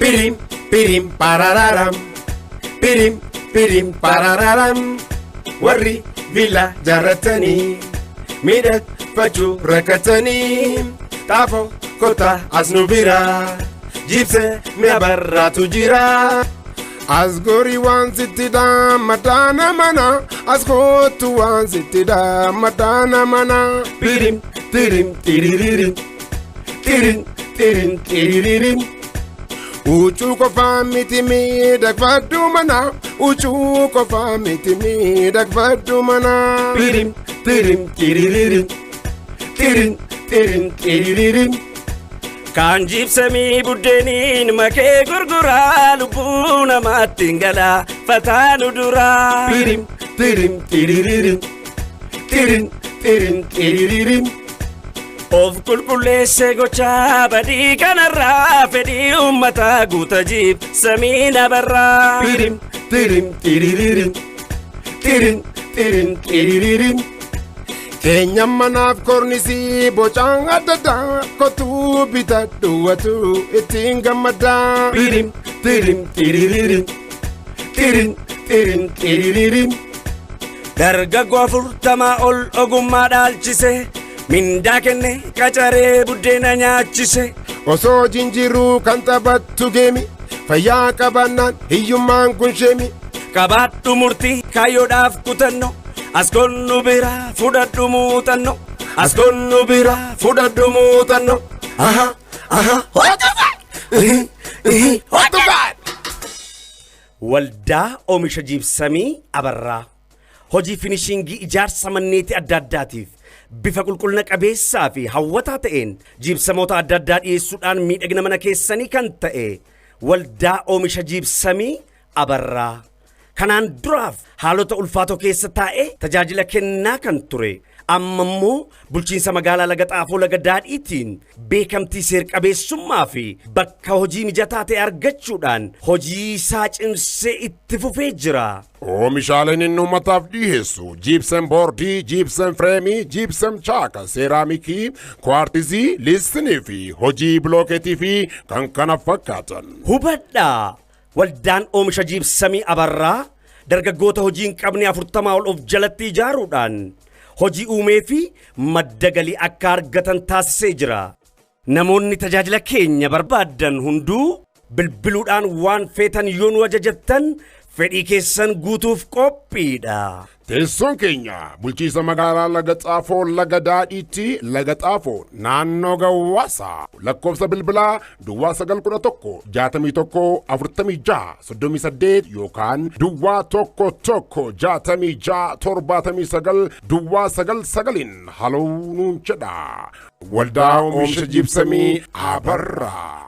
pirim, pirim, parararam. Pirim, pirim, parararam. Warri villa jaratani. Midak fachu rakatani. Tafo kota asnubira. Jibse me abarra tujira. Asgori wansitida matana mana. Asgotu wansitida matana mana. Pirim, pirim, tiriririm. Tirin, tirin, tiriririm. Uchu ko famiti mi dagvadu mana. Uchu ko famiti mi dagvadu mana. Pirim, pirim, tiriririm. Tirin, tirin, tiriririm. Kanjib sami buddenin make gurgura lubuna matingala fatanu dura. Pirim, pirim, tiriririm. Tirin, tirin, tiriririm. Of kulkulese gocha badi kanarra fedi ummata gutajib samina barra. Pirim, pirim, tiriririm. Tirin, tirin, tiriririm. Kenya manaf kornisi bocang adada kotu bitadu watu itingamada. Pirim, pirim, tiriririm. Tirin, tirin, tiriririm. Dargaggo afurtama ol ogumma dhalchise. Mindaa kenne qacaree buddeena nyaachise. Osoo jinjiru kan taphattu geemi. Fayyaa qabannaan hiyyummaan kun sheemi. Qabaadhu murtii kaayyoodhaaf kutanno. As konnu bira fudhadhu muuxanno. As konnu bira fudhadhu muuxanno. Aha, aha, what the fuck? What the fuck? Waldaa oomisha jiibsamii Abarraa. Hojii finishingii ijaarsa manneetii adda addaatiif. Bifa qulqullina qabeessaa fi hawwataa ta'een jiibsamoota adda addaa dhiyeessuudhaan miidhagina mana keessanii kan ta'e waldaa oomisha jiibsamii Abarraa. Kanaan duraaf haalota ulfaatoo keessa taa'ee tajaajila kennaa kan ture. Amma immoo bulchiinsa magaalaa Laga Xaafoo Laga Daadhiitiin beekamtii seer-qabeessummaa fi bakka hojii mijataa ta'e argachuudhaan hojii isaa cimsee itti fufee jira. Oomishaaleen inni uummataaf dhiyeessu jiibsam boordii, jiibsam fireemii, jiibsam chaaka, seeraamikii, kwartizii, liistinii fi hojii bilookeetii fi kan kana fakkaatan. Hubadhaa waldaan oomisha jiibsamii Abarraa dargaggoota hojii hin qabne 40 ol of jalatti ijaaruudhaan hojii uumee fi madda galii akka argatan taasisee jira. Namoonni tajaajila keenya barbaadan hunduu bilbiluudhaan waan feetan yoo nu ajajattan fedhii keessan guutuuf qophiidha. Teessoon keenya bulchiinsa magaalaa Laga Xaafoo Laga Daadhiitti Laga Xaafoo naannoo Gawwaasaa lakkoofsa bilbilaa Duwwaa 911 yookaan Duwwaa 11 Duwwaa 99 haloo nuun jedha. Waldaa oomisha jiibsamii Abarraa.